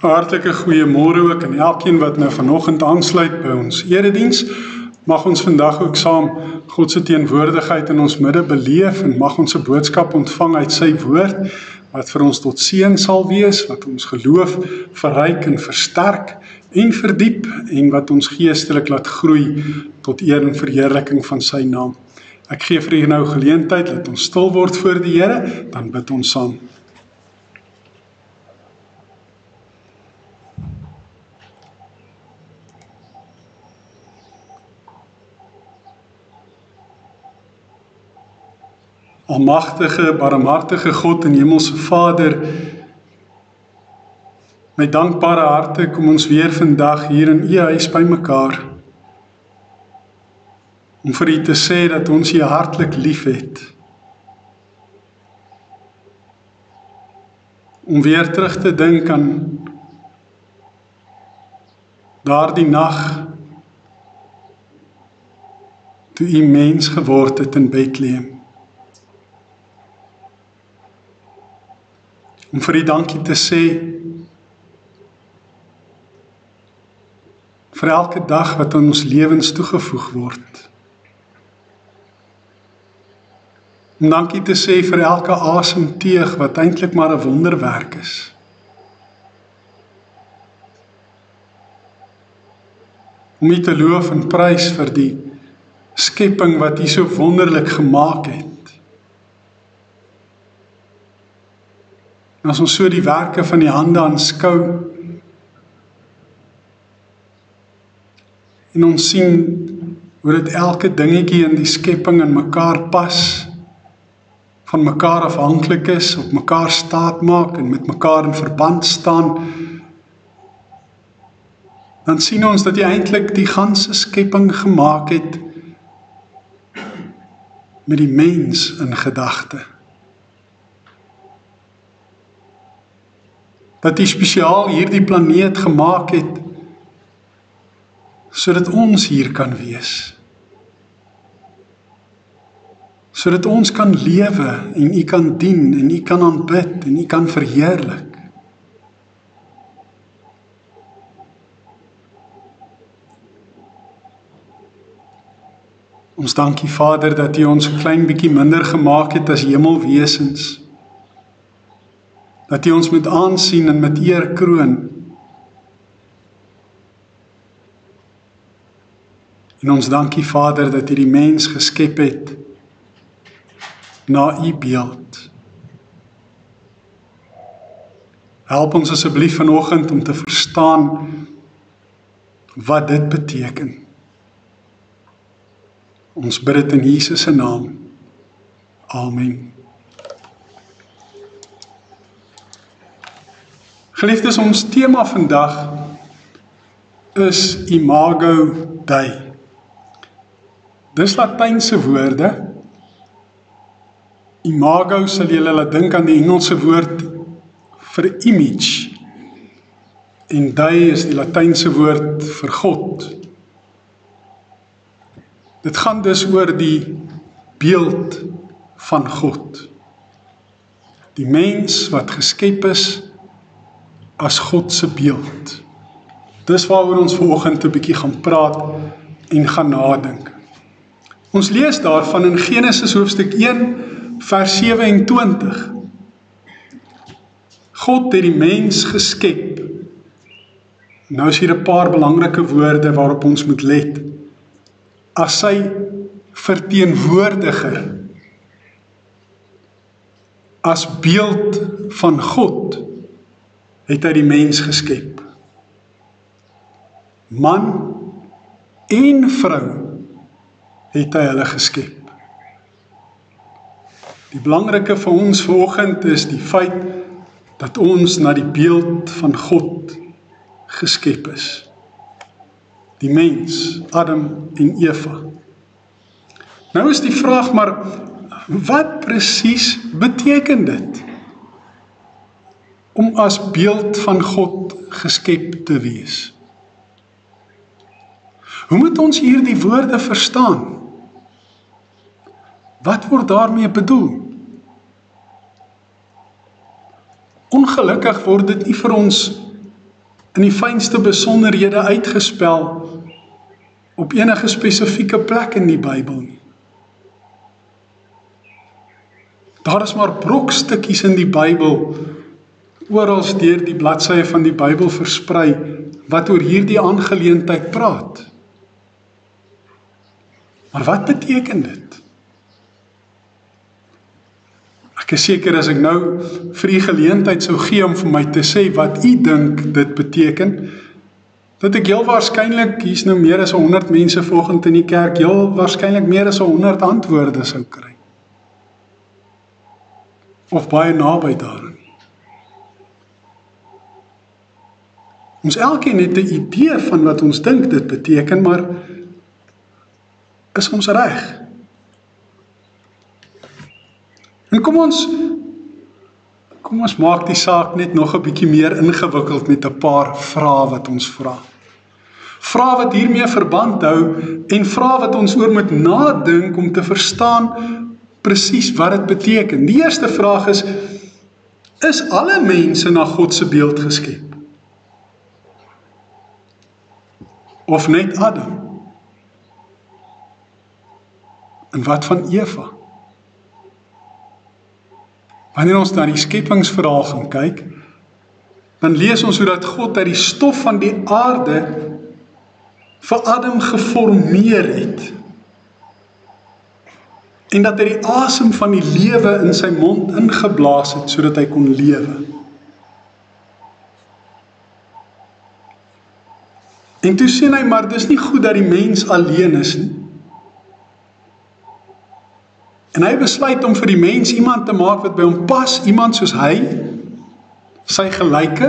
Hartlike goeiemôre ook aan elkeen wat nou vanoggend aansluit by ons erediens. Mag ons vandag ook saam God se teenwoordigheid in ons midde beleef en mag ons 'n boodskap ontvang uit sy woord wat vir ons tot seën sal wees, wat ons geloof verryk en versterk en verdiep en wat ons geestelik laat groei tot eer en verheerliking van sy naam. Ek gee vir u nou geleentheid dat ons stil word voor die Here, dan bid ons saam. Almagtige, barmhartige God en Hemelse Vader, met dankbare harte kom ons weer vandag hier in u huis bymekaar, om vir u te sê dat ons u hartlik lief het, om weer terug te dink aan daardie nag, toe u mens geword het in Bethlehem. Om vir u dankie te sê vir elke dag wat aan ons lewens toegevoeg word. Om dankie te sê vir elke asemteug wat eintlik maar 'n wonderwerk is. Om u te loof en prys vir die skepping wat u so wonderlik gemaak het. En as ons so die werke van die hande aanskou, en ons sien hoe dit elke dingetjie in die skepping in mekaar pas, van mekaar afhanklik is, op mekaar staat maak en met mekaar in verband staan, dan sien ons dat jy eintlik die ganse skepping gemaak het met die mens in gedagte. Dat hy spesiaal hierdie planeet gemaak het, sodat ons hier kan wees. Sodat ons kan lewe en u kan dien en u kan aanbid en u kan verheerlik. Ons dankie Vader dat u ons 'n klein bietjie minder gemaak het as hemelwesens. Dat u ons met aansien en met eer kroon. En ons dankie Vader dat u die mens geskep het na u beeld. Help ons asseblief vanoggend om te verstaan wat dit beteken. Ons bid dit in Jesus se naam. Amen. Geliefdes, ons tema vandag is Imago Dei. Dis Latynse woorde. Imago sal julle laat dink aan die Engelse woord vir image. En Dei is die Latynse woord vir God. Dit gaan dus oor die beeld van God. Die mens wat geskep is as God se beeld. Dis waaroor ons vanoggend 'n bietjie gaan praat en gaan nadink. Ons lees daarvan in Genesis hoofstuk 1 vers 27. God het die mens geskep. Nou is hier 'n paar belangrike woorde waarop ons moet let. As sy verteenwoordiger, as beeld van God, het hy die mens geskep. Man en vrou het hy hulle geskep. Die belangrike vir ons vanoggend is die feit dat ons na die beeld van God geskep is. Die mens, Adam en Eva. Nou is die vraag maar, wat presies beteken dit? Om as beeld van God geskep te wees. Hoe moet ons hier die woorde verstaan? Wat word daarmee bedoel? Ongelukkig word dit nie vir ons in die fynste besonderhede uitgespel op enige spesifieke plek in die Bybel nie. Daar is maar brokstukkies in die Bybel, oral deur die bladsye van die Bybel versprei, wat oor hierdie aangeleentheid praat. Maar wat beteken dit? Ek is seker as ek nou vir u geleentheid sou gee om vir my te sê wat u dink dit beteken, dat ek heel waarskynlik, hier's nou meer as 100 mense vanoggend in die kerk, heel waarskynlik meer as 100 antwoorde sou kry. Of baie naby daarin. Ons elkeen het 'n idee van wat ons dink dit beteken, maar is ons reg? En kom ons maak die saak net nog 'n bietjie meer ingewikkeld met 'n paar vrae wat ons vra. Vrae wat hiermee verband hou en vrae wat ons oor moet nadink om te verstaan presies wat dit beteken. Die eerste vraag is alle mense na God se beeld geskep? Of net Adam? En wat van Eva? Wanneer ons na die skepingsverhaal gaan kyk, dan lees ons hoe dat God uit die stof van die aarde vir Adam geformeer het. En dat hy die asem van die lewe in sy mond ingeblaas het, sodat hy kon lewe. En toe sê hy, maar dis nie goed dat die mens alleen is nie. En hy besluit om vir die mens iemand te maak wat by hom pas, iemand soos hy, sy gelyke,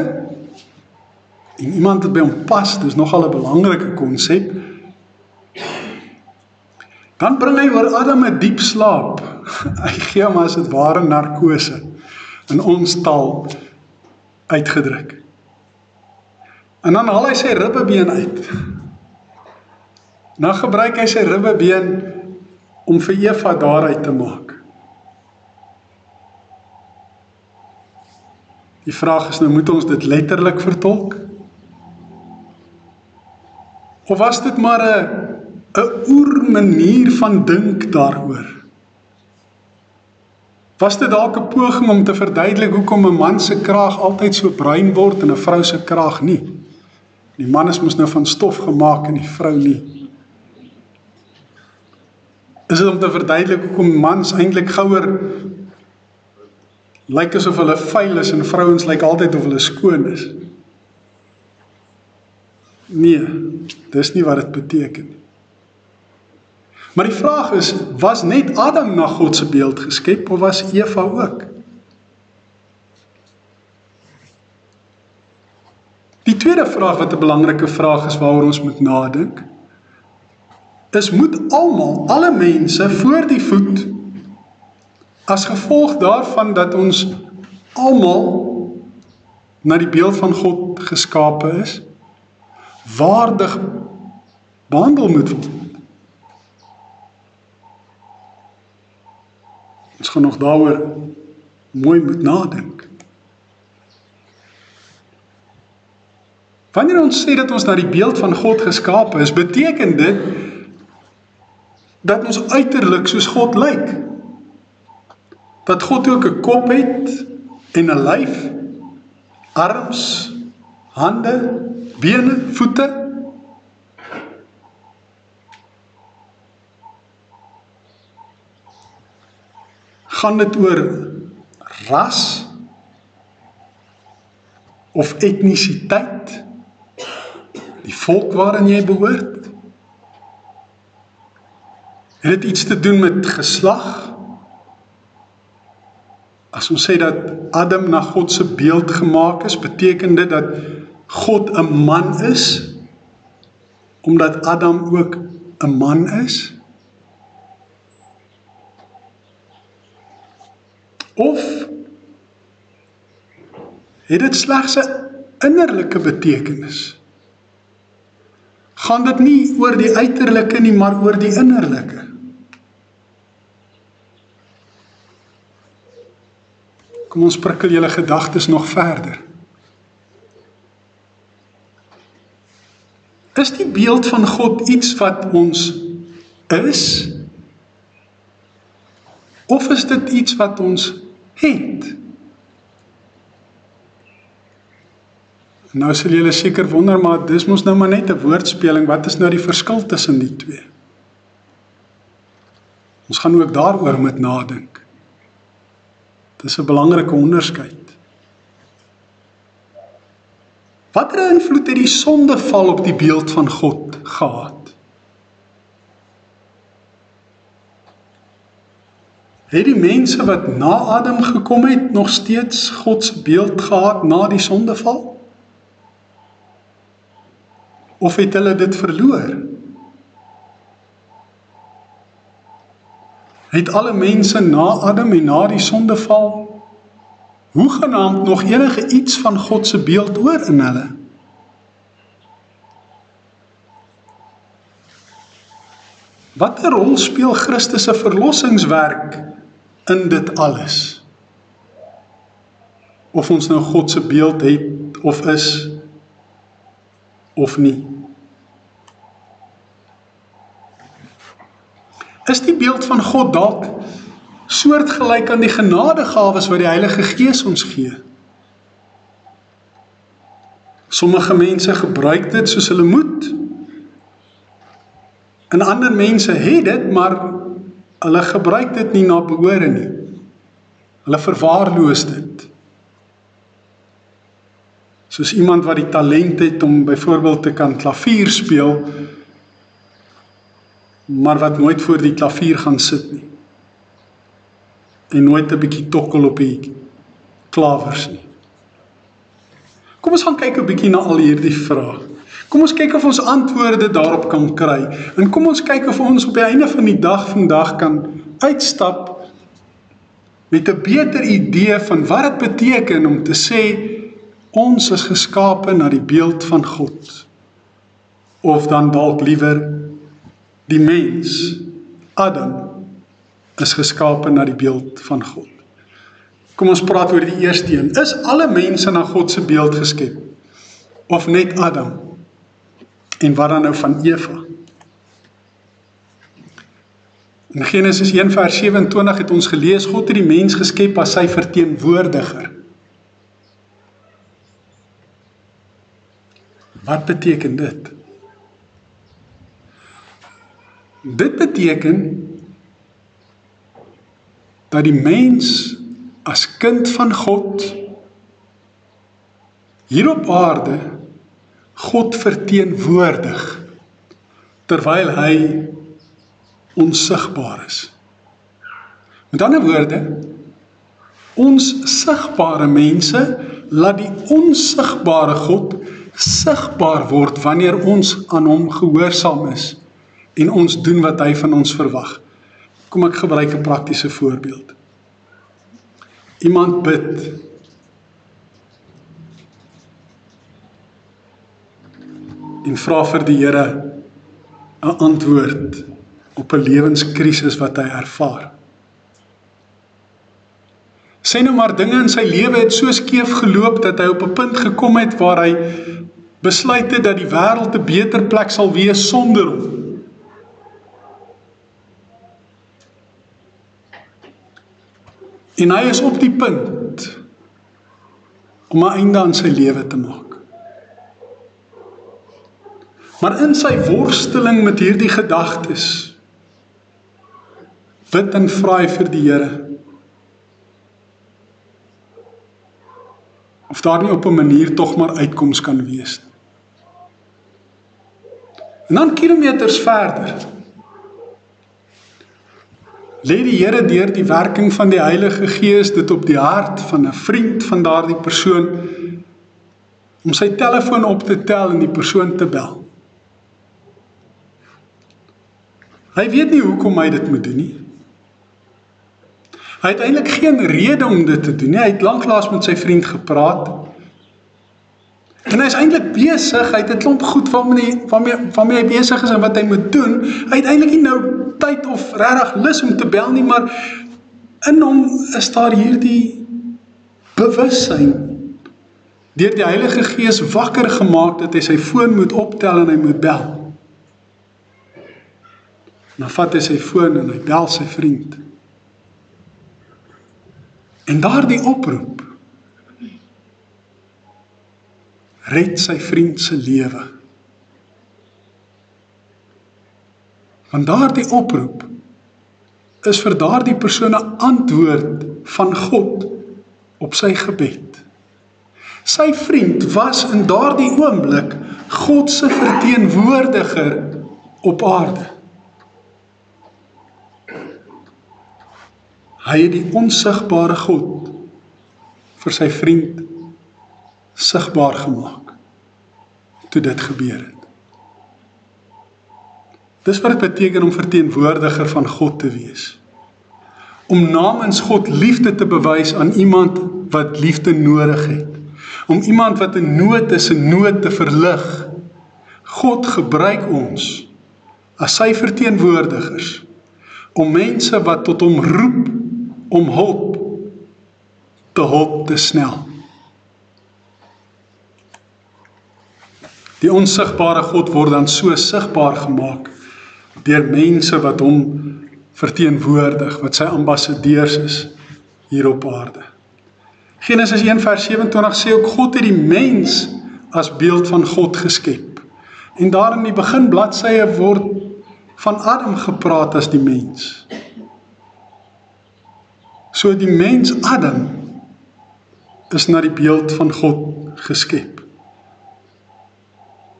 en iemand wat by hom pas, dis nogal 'n belangrike konsep. Dan bring hy oor Adam 'n diep slaap. Hy gee hom as dit ware narkose, in ons taal uitgedruk. En dan haal hy sy ribbebeen uit. Dan gebruik hy sy ribbebeen om vir Eva daaruit te maak. Die vraag is nou, moet ons dit letterlik vertolk? Of was dit maar 'n oermanier van dink daaroor? Was dit dalk 'n poging om te verduidelik hoekom 'n man se kraag altyd so bruin word en 'n vrou se kraag nie? Die man is mos nou van stof gemaak en die vrou nie. Is dit om te verduidelik hoekom mans eintlik gouer lyk asof hulle vuil is en vrouens lyk altyd of hulle skoon is? Nee, dis nie wat dit beteken. Maar die vraag is, was net Adam na God se beeld geskep of was Eva ook? Die tweede vraag wat 'n belangrike vraag is waaroor ons moet nadink, is moet alle mense voor die voet, as gevolg daarvan dat ons almal na die beeld van God geskape is, waardig behandel moet word. Ons gaan nog daaroor mooi moet nadink. Wanneer ons sê dat ons na die beeld van God geskape is, beteken dit dat ons uiterlik soos God lyk. Dat God ook 'n kop het en 'n lyf, arms, hande, bene, voete. Gaan dit oor ras of etnisiteit, die volk waarin jy behoort? Het dit iets te doen met geslag? As ons sê dat Adam na God se beeld gemaak is, beteken dit dat God 'n man is, omdat Adam ook 'n man is? Of het dit slegs 'n innerlike betekenis? Gaan dit nie oor die uiterlike nie, maar oor die innerlike? Kom ons prikkel julle gedagtes nog verder. Is die beeld van God iets wat ons is? Of is dit iets wat ons het? Nou sal julle seker wonder, maar dis mos nou maar net 'n woordspeling, wat is nou die verskil tussen die twee? Ons gaan ook daaroor moet nadink. Dis 'n belangrike onderskeid. Watter invloed het die sondeval op die beeld van God gehad? Het die mense wat na Adam gekom het, nog steeds God se beeld gehad na die sondeval? Of het hulle dit verloor? Het alle mense na Adam en na die sondeval hoegenaamd nog enige iets van God se beeld oor in hulle? Watter rol speel Christus se verlossingswerk in dit alles? Of ons nou God se beeld het of is of nie. Is die beeld van God dalk soortgelyk aan die genadegawes wat die Heilige Gees ons gee? Sommige mense gebruik dit soos hulle moet, en ander mense het dit, maar hulle gebruik dit nie na behore nie. Hulle verwaarloos dit. Soos iemand wat die talent het om byvoorbeeld te kan klavier speel, maar wat nooit voor die klavier gaan sit nie. En nooit 'n bietjie tokkel op die klavers nie. Kom ons gaan kyk 'n bietjie na al hierdie vrae. Kom ons kyk of ons antwoorde daarop kan kry. En kom ons kyk of ons op die einde van die dag vandag kan uitstap met 'n beter idee van wat dit beteken om te sê ons is geskape na die beeld van God. Of dan dalk liewer die mens, Adam, is geskape na die beeld van God. Kom ons praat oor die eerste een. Is alle mense na God se beeld geskep? Of net Adam? En wat dan nou van Eva? In Genesis 1 vers 27 het ons gelees, God het die mens geskep as sy verteenwoordiger. Wat beteken dit? Dit beteken dat die mens as kind van God hier op aarde God verteenwoordig, terwyl hy onsigbaar is. Met ander woorde, ons sigbare mense laat die onsigbare God sigbaar word wanneer ons aan hom gehoorsaam is en ons doen wat hy van ons verwag. Kom ek gebruik 'n praktiese voorbeeld. Iemand bid. En vra vir die Here 'n antwoord op 'n lewenskrisis wat hy ervaar. Sê nou maar dinge in sy lewe het so skeef geloop dat hy op 'n punt gekom het waar hy besluit het dat die wêreld 'n beter plek sal wees sonder hom. En hy is op die punt om 'n einde aan sy lewe te maak. Maar in sy worsteling met hierdie gedagtes, bid en vra hy vir die Here, of daar nie op 'n manier tog maar uitkoms kan wees. En dan kilometers verder, lê die Here deur die werking van die Heilige Gees dit op die hart van 'n vriend van daardie persoon, om sy telefoon op te tel en die persoon te bel. Hy weet nie hoekom hy dit moet doen nie. Hy het eintlik geen rede om dit te doen nie. Hy het lanklaas met sy vriend gepraat. En hy is eintlik besig, hy het 'n klomp goed waarmee hy besig is en wat hy moet doen. Hy het eintlik nie nou tyd of regtig lus om te bel nie, maar in hom is daar hierdie bewussyn deur die Heilige Gees wakker gemaak dat hy sy foon moet optel en hy moet bel. Dan vat hy sy foon en hy bel sy vriend. En daardie oproep red sy vriend se lewe. Want daardie oproep is vir daardie persoon 'n antwoord van God op sy gebed. Sy vriend was in daardie oomblik God se verteenwoordiger op aarde. Hy het die onsigbare God vir sy vriend sigbaar gemaak toe dit gebeur het. Dis wat dit beteken om verteenwoordiger van God te wees. Om namens God liefde te bewys aan iemand wat liefde nodig het. Om iemand wat in nood is, 'n nood te verlig. God gebruik ons as sy verteenwoordigers om mense wat tot hom roep om hulp te snel. Die onsigbare God word dan so sigbaar gemaak deur mense wat hom verteenwoordig, wat sy ambassadeurs is hier op aarde. Genesis 1 vers 27 sê ook, God het die mens as beeld van God geskep. En daar in die begin bladsye word van Adam gepraat as die mens. So die mens Adam is na die beeld van God geskep.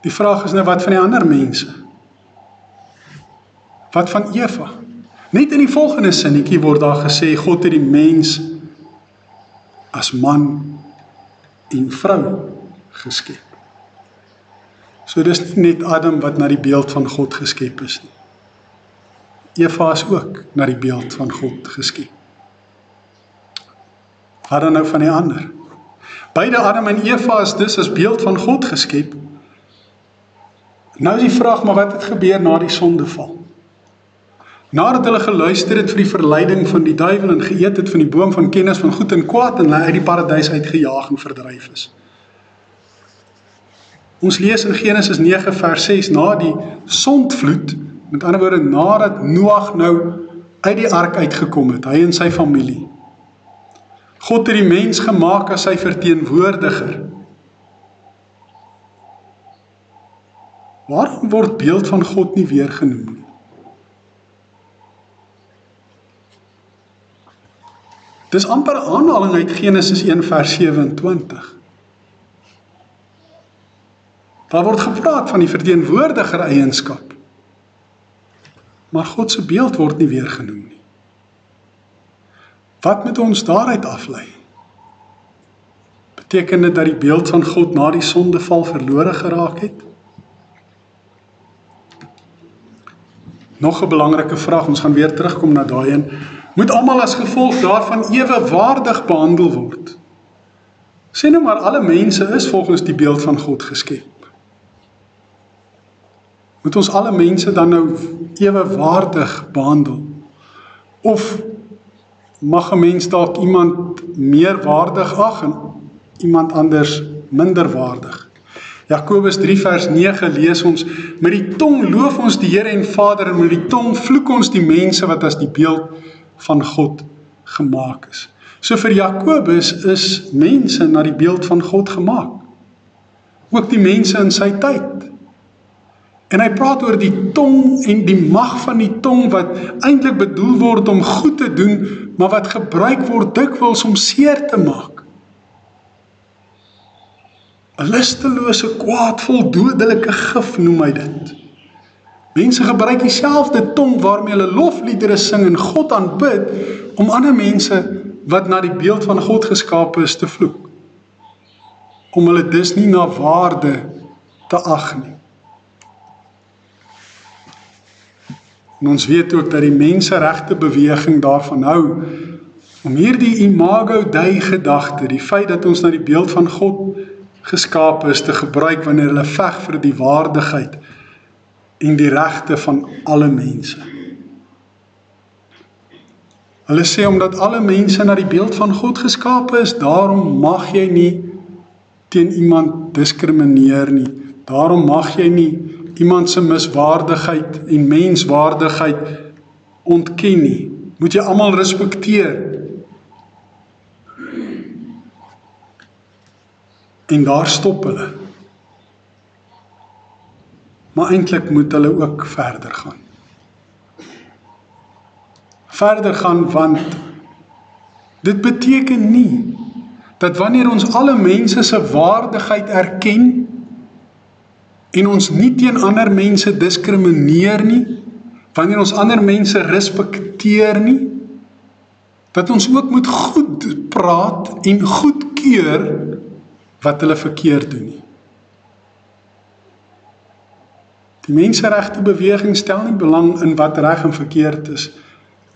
Die vraag is nou, wat van die ander mense? Wat van Eva? Net in die volgende sinnetjie word daar gesê, God het die mens as man en vrou geskep. So dis nie net Adam wat na die beeld van God geskep is nie. Eva is ook na die beeld van God geskep. Wat dan nou van die ander? Beide Adam en Eva is dus as beeld van God geskep. Nou is die vraag, maar wat het gebeur na die sondeval? Nadat hulle geluister het vir die verleiding van die duiwel en geëet het van die boom van kennis van goed en kwaad en hulle uit die paradys uitgejaag en verdryf is. Ons lees in Genesis 9 vers 6, na die sondvloed, met ander woorde, nadat Noag nou uit die ark uitgekom het, hy en sy familie. God het die mens gemaak as sy verteenwoordiger. Waarom word beeld van God nie weer genoem nie? Dis amper 'n aanhaling uit Genesis 1 vers 27. Daar word gepraat van die verteenwoordiger eienskap. Maar God se beeld word nie weer genoem nie. Wat moet ons daaruit aflei? Beteken dit dat die beeld van God na die sondeval verlore geraak het? Nog 'n belangrike vraag, ons gaan weer terugkom na daai een. Moet almal as gevolg daarvan ewewaardig behandel word? Sê nou maar, alle mense is volgens die beeld van God geskep. Moet ons alle mense dan nou ewewaardig behandel? Of mag 'n mens dalk iemand meer waardig ag en iemand anders minder waardig? Jakobus 3 vers 9 lees ons, met die tong loof ons die Here en Vader en met die tong vloek ons die mense wat as die beeld van God gemaak is. So vir Jakobus is mense na die beeld van God gemaak. Ook die mense in sy tyd. En hy praat oor die tong en die mag van die tong wat eintlik bedoel word om goed te doen, maar wat gebruik word dikwels om seer te maak. 'n Lustelose, kwaadvol, dodelike gif noem hy dit. Mense gebruik dieselfde tong waarmee hulle lofliedere sing en God aanbid, om ander mense wat na die beeld van God geskape is te vloek. Om hulle dus nie na waarde te ag nie. En ons weet ook dat die menseregte beweging daarvan hou, om hierdie imago Dei gedagte, die feit dat ons na die beeld van God geskape is, te gebruik wanneer hulle veg vir die waardigheid en die regte van alle mense. Hulle sê, omdat alle mense na die beeld van God geskape is, daarom mag jy nie teen iemand diskrimineer nie. Daarom mag jy nie iemand se miswaardigheid en menswaardigheid ontken nie. Moet jy almal respekteer. En daar stop hulle. Maar eintlik moet hulle ook verder gaan. Verder gaan, want dit beteken nie dat wanneer ons alle mense se waardigheid erken en ons nie teen ander mense diskrimineer nie, wanneer ons ander mense respekteer nie, dat ons ook moet goed praat en goedkeur wat hulle verkeerd doen nie. Die menseregte beweging stel nie belang in wat reg en verkeerd is,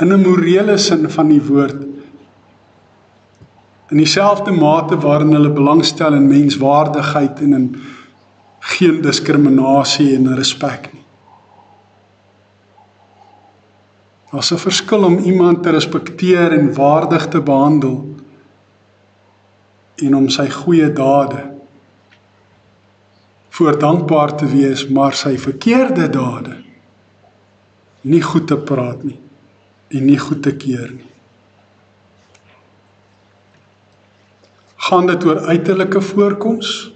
in 'n morele sin van die woord, in dieselfde mate waarin hulle belangstel in menswaardigheid en in geen diskriminasie en respek nie. Daar's 'n verskil om iemand te respekteer en waardig te behandel en om sy goeie dade voor dankbaar te wees, maar sy verkeerde dade nie goed te praat nie en nie goed te keer nie. Gaan dit oor uiterlike voorkoms?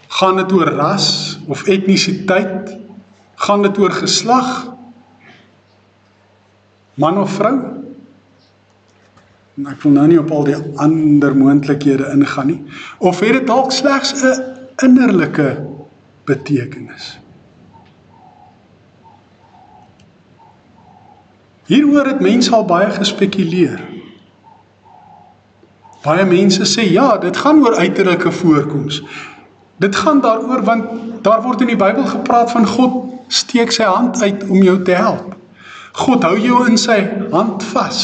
Gaan dit oor ras of etnisiteit? Gaan dit oor geslag? Man of vrou? En ek wil nou nie op al die ander moontlikhede ingaan nie. Of het dit dalk slegs 'n innerlike betekenis? Hieroor het mense al baie gespekuleer. Baie mense sê, ja, dit gaan oor uiterlike voorkoms. Dit gaan daaroor, want daar word in die Bybel gepraat van God steek sy hand uit om jou te help. God hou jou in sy hand vas.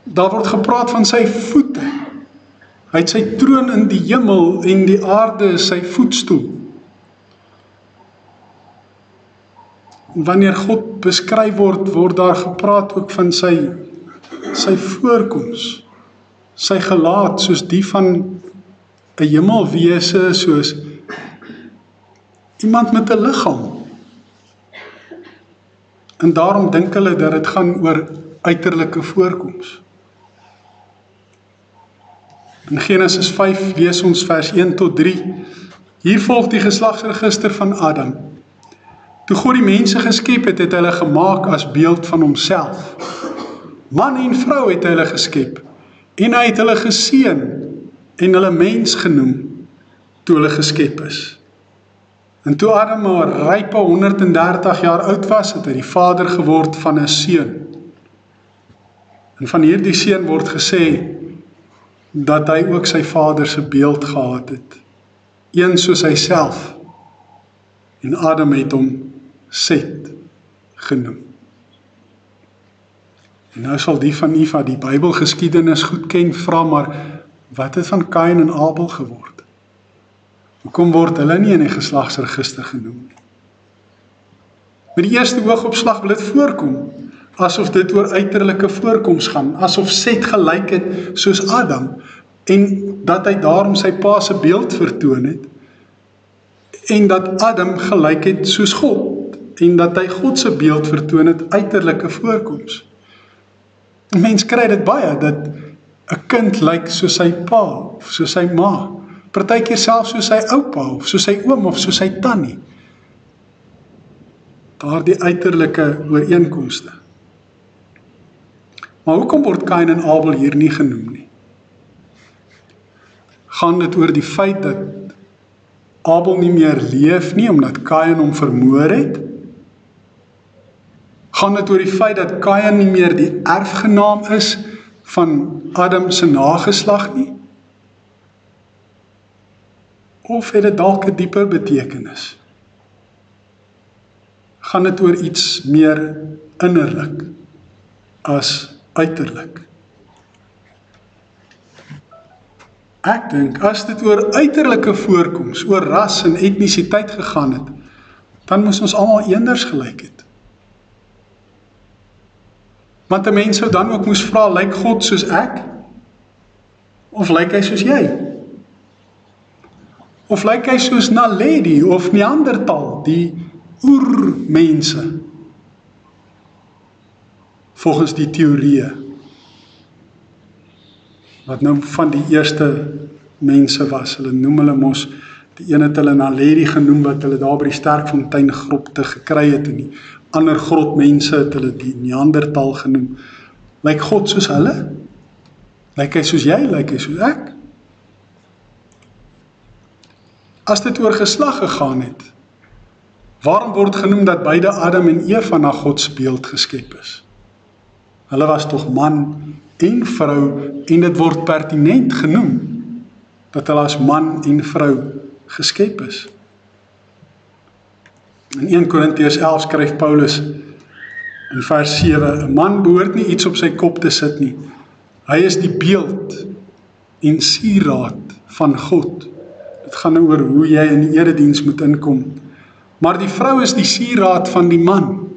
Daar word gepraat van sy voete. Hy het sy troon in die hemel en die aarde is sy voetstoel. Wanneer God beskryf word, word daar gepraat ook van sy voorkoms, sy gelaat, soos die van 'n hemelwese, soos iemand met 'n liggaam. En daarom dink hulle dat dit gaan oor uiterlike voorkoms. In Genesis 5 lees ons vers 1 tot 3. Hier volg die geslagsregister van Adam. Toe God die mense geskep het, het hy hulle gemaak as beeld van homself. Man en vrou het hy hulle geskep, en hy het hulle geseën en hulle mens genoem toe hulle geskep is. En toe Adam maar rype 130 jaar oud was, het hy die vader geword van 'n seun. En van hierdie seun word gesê dat hy ook sy vader se beeld gehad het, een soos hy self. En Adam het hom Set genoem. En nou sal die van u wat die Bybelgeskiedenis goed ken, vra maar, wat het van Kain en Abel geword? Hoekom word hulle nie in die geslagsregister genoem nie? Met die eerste oogopslag wil dit voorkom, asof dit oor uiterlike voorkoms gaan, asof Set gelyk het soos Adam, en dat hy daarom sy pa se beeld vertoon het, en dat Adam gelyk het soos God, en dat hy God se beeld vertoon het, uiterlike voorkoms. Mens kry dit baie, dat 'n kind lyk soos sy pa, of soos sy ma, partykeer selfs soos sy oupa, of soos sy oom, of soos sy tannie. Daardie uiterlike ooreenkomste. Maar hoekom word Kain en Abel hier nie genoem nie? Gaan dit oor die feit dat Abel nie meer leef nie, omdat Kain hom vermoor het? Gaan dit oor die feit dat Kain nie meer die erfgenaam is van Adam se nageslag nie? Of het dit dalk 'n dieper betekenis? Gaan dit oor iets meer innerlik as uiterlik? Ek dink, as dit oor uiterlike voorkoms, oor ras en etnisiteit gegaan het, dan moes ons almal eenders gelyk het. Want 'n mens sou dan ook moes vra, lyk God soos ek? Of lyk hy soos jy? Of lyk hy soos Naledi of Neandertal, die oermense, volgens die teorieë, wat nou van die eerste mense was. Hulle noem hulle mos, die een het hulle Naledi genoem, wat hulle daar by die Sterkfontein grotte gekry het, en die ander grotmense het hulle die Neandertal genoem. Lyk God soos hulle? Lyk hy soos jy? Lyk hy soos ek? As dit oor geslag gegaan het, waarom word genoem dat beide Adam en Eva na God se beeld geskep is? Hulle was tog man en vrou, en dit word pertinent genoem, dat hulle as man en vrou geskep is. In 1 Korintiërs 11 skryf Paulus in vers 7, 'n man behoort nie iets op sy kop te sit nie. Hy is die beeld en sieraad van God. Dit gaan nou oor hoe jy in die erediens moet inkom. Maar die vrou is die sieraad van die man.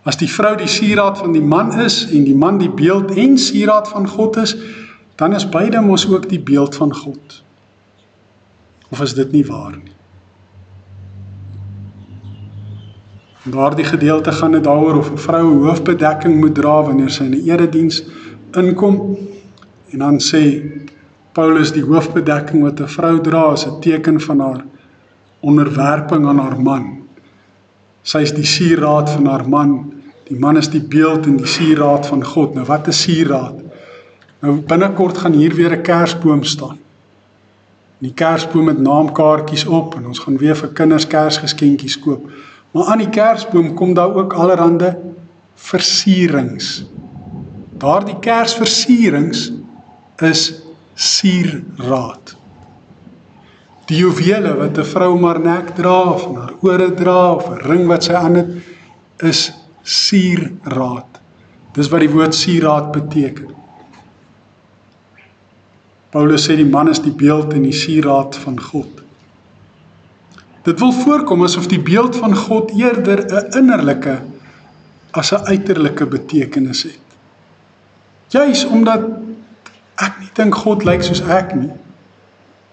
As die vrou die sieraad van die man is, en die man die beeld en sieraad van God is, dan is beide mos ook die beeld van God. Of is dit nie waar nie? In daardie gedeelte gaan dit daaroor of 'n vrou 'n hoofbedekking moet dra wanneer sy in 'n erediens inkom, en dan sê Paulus die hoofbedekking wat 'n vrou dra is 'n teken van haar onderwerping aan haar man. Sy is die sieraad van haar man, die man is die beeld en die sieraad van God. Nou wat is sieraad? Nou binnekort gaan hier weer 'n kersboom staan. Die kersboom het naamkaartjies op, en ons gaan weer vir kinders kersgeskenkies koop. Maar aan die kersboom kom daar ook allerhande versierings. Daardie kersversierings is sieraad. Die juwele wat 'n vrou maar nek dra, of in haar ore dra, of 'n ring wat sy aan het, is sieraad. Dis wat die woord sieraad beteken. Paulus sê die man is die beeld en die sieraad van God. Dit wil voorkom asof die beeld van God eerder 'n innerlike as 'n uiterlike betekenis het. Juis omdat ek nie dink God lyk soos ek nie,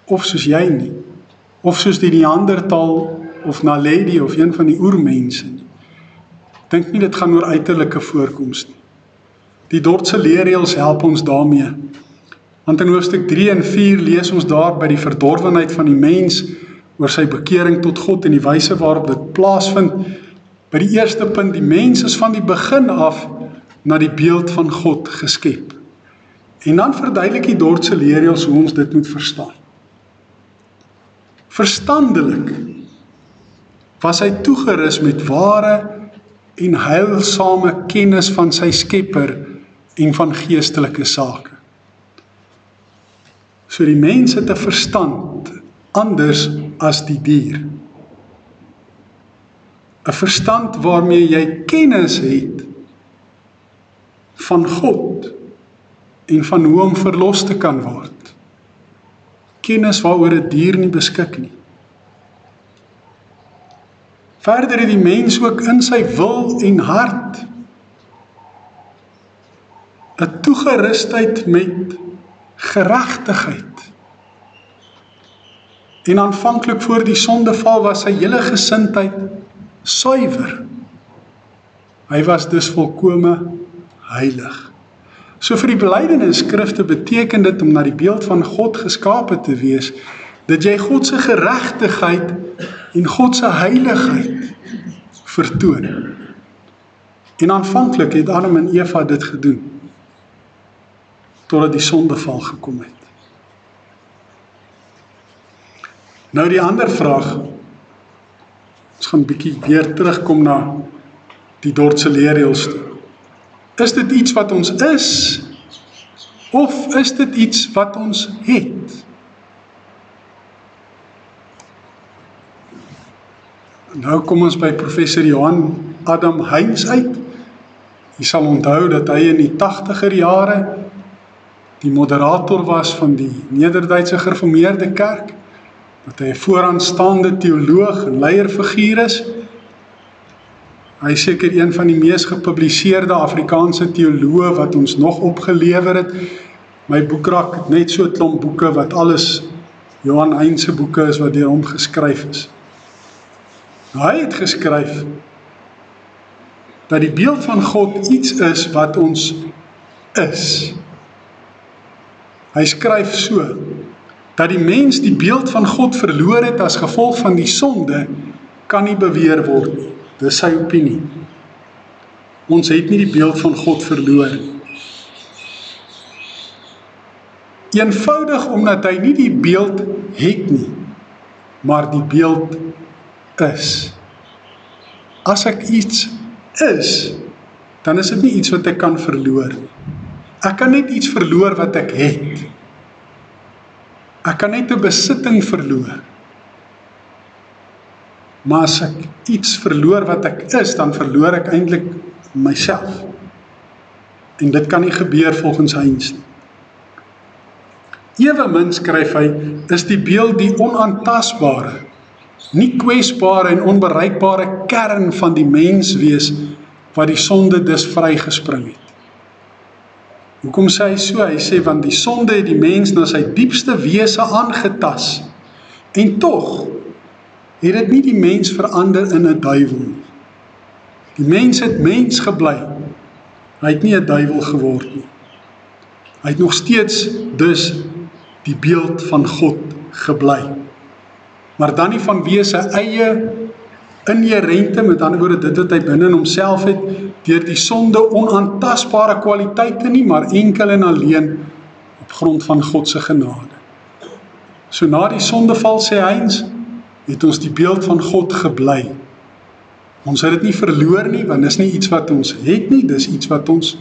of soos jy nie, of soos die Neandertal of Naledi of een van die oermense nie. Dink nie dit gaan oor uiterlike voorkoms nie. Die Dordtse leerreëls help ons daarmee. Want in hoofstuk 3 en 4 lees ons daar by die verdorwenheid van die mens oor sy bekering tot God en die wyse waarop dit plaasvind. By die eerste punt, die mens is van die begin af na die beeld van God geskep. En dan verduidelik die Dordtse leerreëls hoe ons dit moet verstaan. Verstandelik was hy toegerus met ware en heilsame kennis van sy Skepper en van geestelike sake. So die mens het 'n verstand anders as die dier. 'n Verstand waarmee jy kennis het van God en van hoe om verlos te kan word. Kennis waaroor 'n dier nie beskik nie. Verder het die mens ook in sy wil en hart 'n toegerustheid met geregtigheid. En aanvanklik voor die sondeval was sy hele gesindheid suiwer. Hy was dus volkome heilig. So vir die belydenisskrifte beteken dit om na die beeld van God geskape te wees, dat jy God se geregtigheid en God se heiligheid vertoon. En aanvanklik het Adam en Eva dit gedoen, totdat die sondeval gekom het. Nou die ander vraag, ons gaan 'n bietjie weer terugkom na die Dordtse leerreëls toe. Is dit iets wat ons is, of is dit iets wat ons het? Nou kom ons by professor Johan Adam Heinz uit. Jy sal onthou dat hy in die 80er jare die moderator was van die Nederduitse Gereformeerde Kerk, dat hy 'n vooraanstaande teoloog en leierfiguur is. Hy is seker een van die mees gepubliseerde Afrikaanse teoloë wat ons nog opgelewer het. My boekrak het net so 'n klomp boeke wat alles Johan Hein se boeke is wat deur hom geskryf is. Hy het geskryf dat die beeld van God iets is wat ons is. Hy skryf so, dat die mens die beeld van God verloor het as gevolg van die sonde, kan nie beweer word nie. Dis sy opinie. Ons het nie die beeld van God verloor nie. Eenvoudig omdat hy nie die beeld het nie, maar die beeld is. As ek iets is, dan is dit nie iets wat ek kan verloor nie. Ek kan net iets verloor wat ek het. Ek kan net 'n besitting verloor. Maar as ek iets verloor wat ek is, dan verloor ek eintlik myself. En dit kan nie gebeur volgens Heinz nie. Ewemin, skryf hy, is die beeld die onaantastbare, nie kwesbare en onbereikbare kern van die menswees wat die sonde dus vrygespring het. Hoekom sê hy so? Hy sê, want die sonde het die mens na sy diepste wese aangetas, en tog het dit nie die mens verander in 'n duiwel nie. Die mens het mens gebly, hy het nie 'n duiwel geword nie. Hy het nog steeds dus die beeld van God gebly. Maar dan nie vanweë sy eie inherente, met ander woorde dit wat hy binne in homself het, deur die sonde onaantastbare kwaliteite nie, maar enkel en alleen op grond van God se genade. So na die sondeval, sê Heinz, het ons die beeld van God gebly. Ons het dit nie verloor nie, want dis nie iets wat ons het nie, dis iets wat ons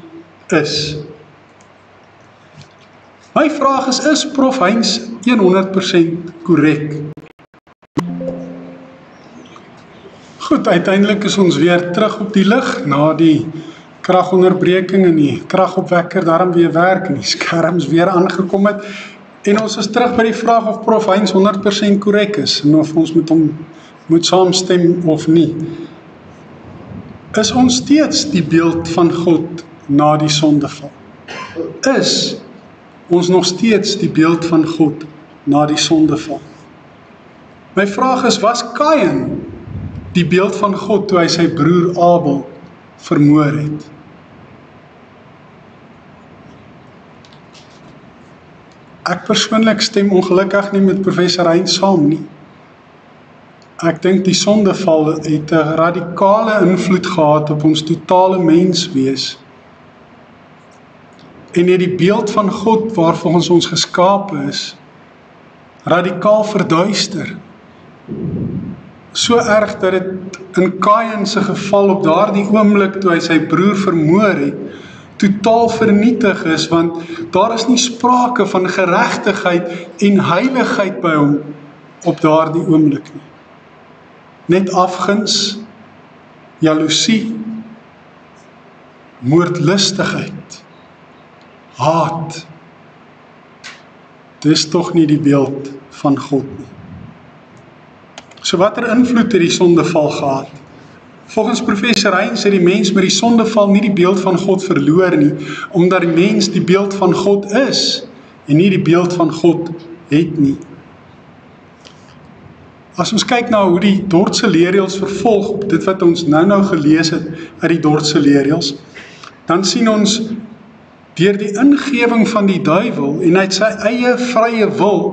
is. My vraag is Prof Heinz 100% korrek? Goed, uiteindelik is ons weer terug op die lig, na die kragonderbreking en die kragopwekker daarom weer werk, en die skerms weer aangekom het, en ons is terug by die vraag of Prof Heinz 100% korrek is, en of ons met hom moet saamstem of nie. Is ons steeds die beeld van God na die sondeval? Is ons nog steeds die beeld van God na die sondeval? My vraag is, was Kain die beeld van God toe hy sy broer Abel vermoor het? Ek persoonlik stem ongelukkig nie met professor Heinz saam nie. Ek dink die sondeval het 'n radikale invloed gehad op ons totale menswees. En het die beeld van God waarvolgens ons geskape is, radikaal verduister. So erg dat dit in Kain se geval op daardie oomblik toe hy sy broer vermoor het, totaal vernietig is, want daar is nie sprake van geregtigheid en heiligheid by hom op daardie oomblik nie. Net afguns, jaloesie, moordlustigheid, haat. Dis tog nie die beeld van God nie. So watter invloed het die sondeval gehad? Volgens professor Heinz het die mens met die sondeval nie die beeld van God verloor nie, omdat die mens die beeld van God is, en nie die beeld van God het nie. As ons kyk na hoe die Dordtse leerreëls vervolg op dit wat ons nou gelees het uit die Dordtse leerreëls, dan sien ons deur die ingewing van die duiwel en uit sy eie vrye wil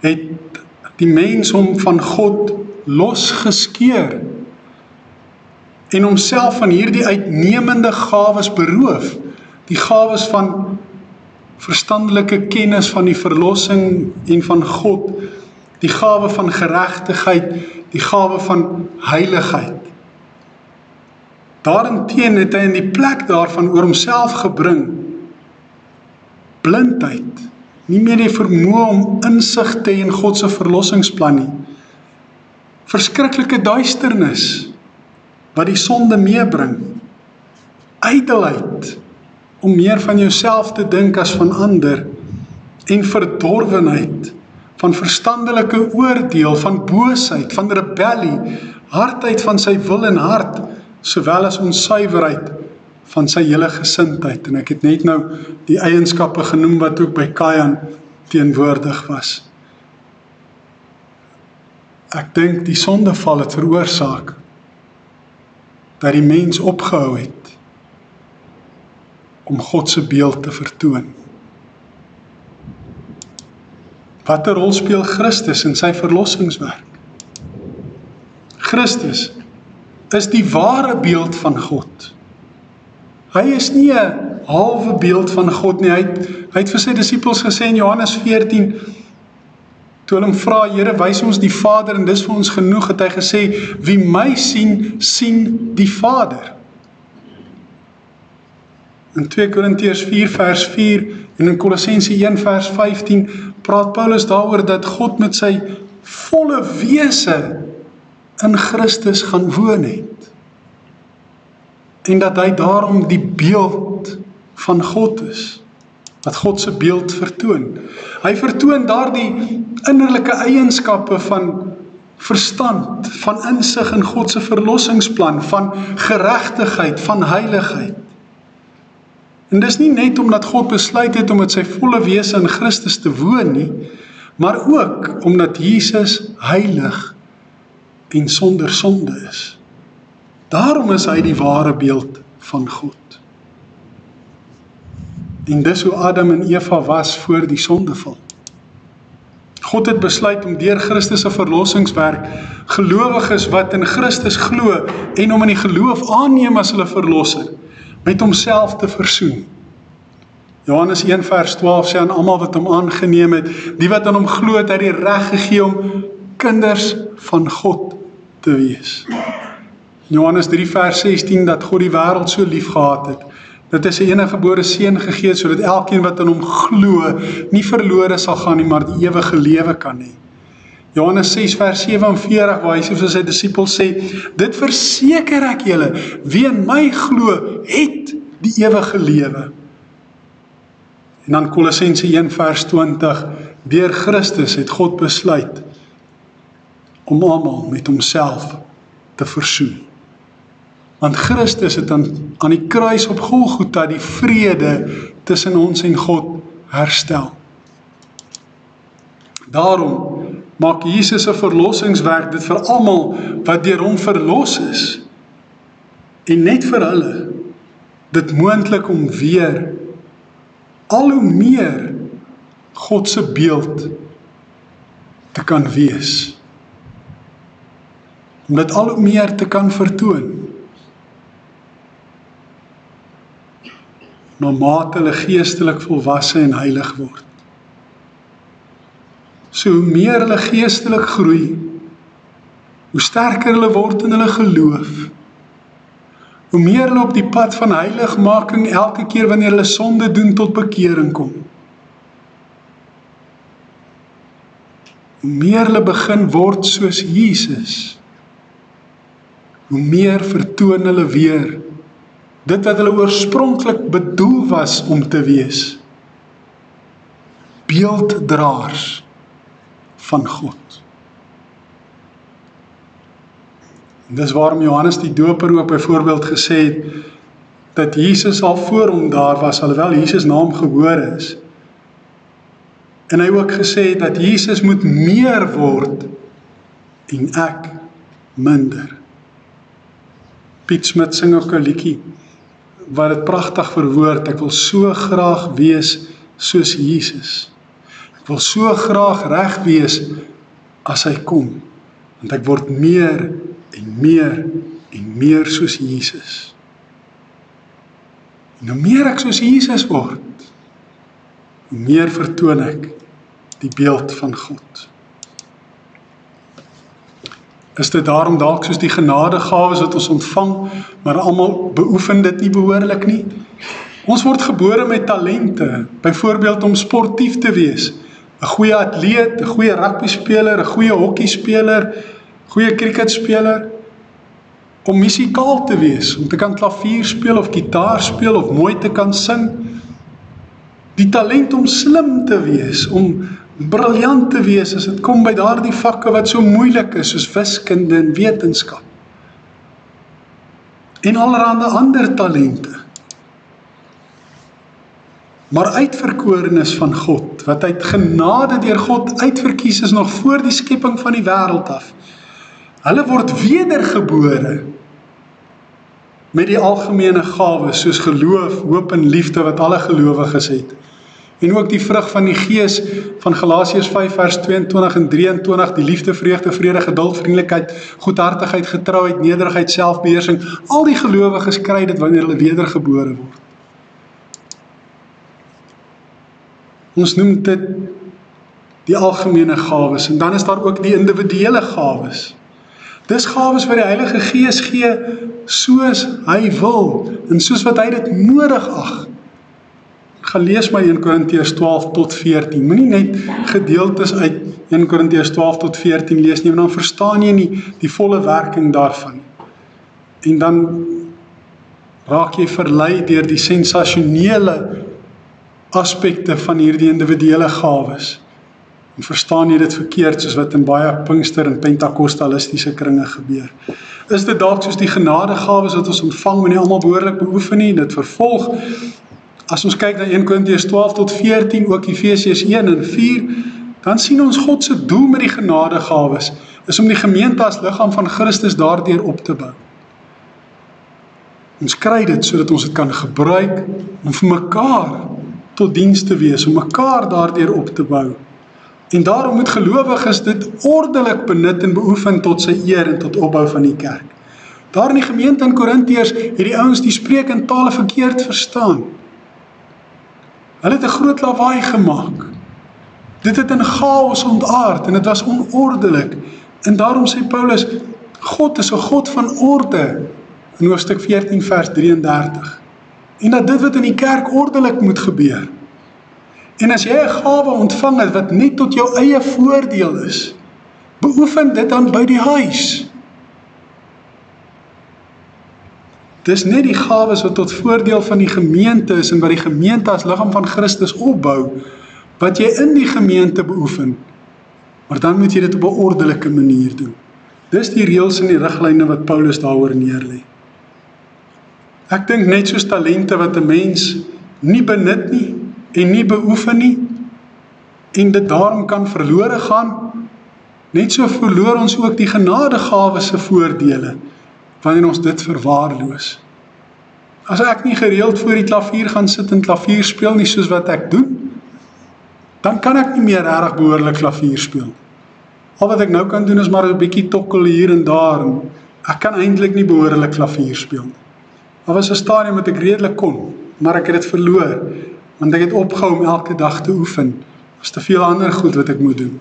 het die mens hom van God losgeskeur en homself van hierdie uitnemende gawes beroof, die gawes van verstandelike kennis van die verlossing en van God, die gawe van geregtigheid, die gawe van heiligheid. Daarenteen het hy in die plek daarvan oor homself gebring, blindheid, nie meer die vermoë om insig te hê in God se verlossingsplan nie, verskriklike duisternis, wat die sonde meebring, ydelheid, om meer van jouself te dink as van ander, en verdorwenheid, van verstandelike oordeel, van boosheid, van rebellie, hardheid van sy wil en hart, sowel as onsuiverheid van sy hele gesindheid. En ek het net nou die eienskappe genoem wat ook by Kain teenwoordig was. Ek dink die sondeval het veroorsaak dat die mens opgehou het om God se beeld te vertoon. Watter rol speel Christus in sy verlossingswerk? Christus is die ware beeld van God. Hy is nie 'n halwe beeld van God nie. Hy het vir sy disippels gesê in Johannes 14, toe hulle hom vra, Here, wys ons die Vader en dis vir ons genoeg, het hy gesê, wie my sien, sien die Vader. In 2 Korintiërs 4 vers 4 en in Kolossense 1 vers 15 praat Paulus daaroor dat God met sy volle wese in Christus gaan woon het. En dat hy daarom die beeld van God is, wat God se beeld vertoon. Hy vertoon daardie innerlike eienskappe van verstand, van insig in God se verlossingsplan, van geregtigheid, van heiligheid. En dis nie net omdat God besluit het om met sy volle wese in Christus te woon nie, maar ook omdat Jesus heilig en sonder sonde is. Daarom is hy die ware beeld van God. En dis hoe Adam en Eva was voor die sondeval. God het besluit om deur Christus se verlossingswerk gelowiges wat in Christus glo en hom in die geloof aanneem as hulle verlosser, met homself te versoen. Johannes 1 vers 12 sê aan almal wat hom aangeneem het, die wat aan hom glo het, hy die reg gegee om kinders van God te wees. Johannes 3 vers 16, dat God die wêreld so lief gehad het, dat hy sy eniggebore seun gegee het, sodat elkeen wat aan hom glo, nie verlore sal gaan nie, maar die ewige lewe kan hê. Johannes 6 vers 47, waar hy vir sy disippels sê, dit verseker ek julle, wie in my glo, het die ewige lewe. En dan Kolossense 1 vers 20, deur Christus het God besluit om almal met homself te versoen. Want Christus het aan die kruis op Golgotha die vrede tussen ons en God herstel. Daarom maak Jesus se verlossingswerk dit vir almal wat deur hom verlos is, en net vir hulle, dit moontlik om weer al hoe meer God se beeld te kan wees. Om dit al hoe meer te kan vertoon. Naarmate hulle geestelik volwasse en heilig word. So hoe meer hulle geestelik groei, hoe sterker hulle word in hulle geloof, hoe meer hulle op die pad van heiligmaking elke keer wanneer hulle sonde doen tot bekering kom. Hoe meer hulle begin word soos Jesus, hoe meer vertoon hulle weer dit wat hulle oorspronklik bedoel was om te wees. Beelddraers van God. En dis waarom Johannes die Doper ook byvoorbeeld gesê het, dat Jesus al voor hom daar was, alhoewel Jesus na hom gebore is. En hy ook gesê het, dat Jesus moet meer word, en ek minder. Piet Smit sing ook 'n liedjie, wat het pragtig verwoord, ek wil so graag wees soos Jesus. Ek wil so graag reg wees as hy kom, want ek word meer en meer en meer soos Jesus. En hoe meer ek soos Jesus word, hoe meer vertoon ek die beeld van God. Is dit daarom dalk soos die genadegawes wat ons ontvang, maar almal beoefen dit nie behoorlik nie? Ons word gebore met talente, byvoorbeeld om sportief te wees, 'n goeie atleet, 'n goeie rugbyspeler, 'n goeie hokkiespeler, goeie cricketspeler, om musikaal te wees, om te kan klavier speel of gitaar speel of mooi te kan sing, die talent om slim te wees, om briljant te wees as dit kom by daardie vakke wat so moeilik is, soos wiskunde en wetenskap. En allerhande ander talente. Maar uitverkorenes van God, wat uit genade deur God uitverkies is nog voor die skepping van die wêreld af, Hulle word wedergebore met die algemene gawes, soos geloof, hoop en liefde wat alle gelowiges het. En ook die vrug van die Gees van Galasiërs 5 vers 22 en 23, die liefde, vreugde, vrede, geduld, vriendelikheid, goedhartigheid, getrouheid, nederigheid, selfbeheersing. Al die gelowiges kry dit wanneer hulle wedergebore word. Ons noem dit die algemene gawes, en dan is daar ook die individuele gawes. Dis gawes wat die Heilige Gees gee, soos hy wil, en soos wat hy dit nodig ag. Gaan lees maar 1 Korintiërs 12 tot 14, moenie net gedeeltes uit 1 Korintiërs 12 tot 14 lees nie, want dan verstaan jy nie die volle werking daarvan. En dan raak jy verlei deur die sensasionele aspekte van hierdie individuele gawes. En verstaan jy dit verkeerd, soos wat in baie Pinkster en Pentakostalistiese kringe gebeur. Is dit dalk soos die genadegawes wat ons ontvang, maar nie almal behoorlik beoefen nie, dit vervolg. As ons kyk na 1 Korintiërs 12 tot 14, ook Efesiërs 1 en 4, dan sien ons God se doel met die genadegawes, is om die gemeente as liggaam van Christus daardeur op te bou. Ons kry dit sodat ons dit kan gebruik om vir mekaar tot diens te wees, om mekaar daardeur op te bou. En daarom moet gelowiges dit ordelik benut en beoefen tot sy eer en tot opbou van die kerk. Daar in die gemeente in Korintiërs het die ouens die spreek in tale verkeerd verstaan. Hulle het 'n groot lawaai gemaak. Dit het in chaos ontaard en dit was onordelik. En daarom sê Paulus, God is 'n God van orde in hoofstuk 14 vers 33. En dat dit wat in die kerk ordelik moet gebeur. En as jy 'n gawe ontvang het wat net tot jou eie voordeel is, beoefen dit dan by die huis. Dis net die gawes wat tot voordeel van die gemeente is en wat die gemeente as liggaam van Christus opbou, wat jy in die gemeente beoefen. Maar dan moet jy dit op 'n ordelike manier doen. Dis die reëls en die riglyne wat Paulus daaroor neerlê. Ek dink net soos talente wat 'n mens nie benut nie en nie beoefen nie, en dit daarom kan verlore gaan, net so verloor ons ook die genadegawes se voordele, wanneer ons dit verwaarloos. As ek nie gereeld voor die klavier gaan sit en klavier speel nie soos wat ek doen, dan kan ek nie meer regtig behoorlik klavier speel. Al wat ek nou kan doen is maar 'n bietjie tokkel hier en daar, en ek kan eintlik nie behoorlik klavier speel nie. Daar was 'n stadium wat ek redelik kon, maar ek het dit verloor, want ek het opgehou om elke dag te oefen. Was te veel ander goed wat ek moet doen.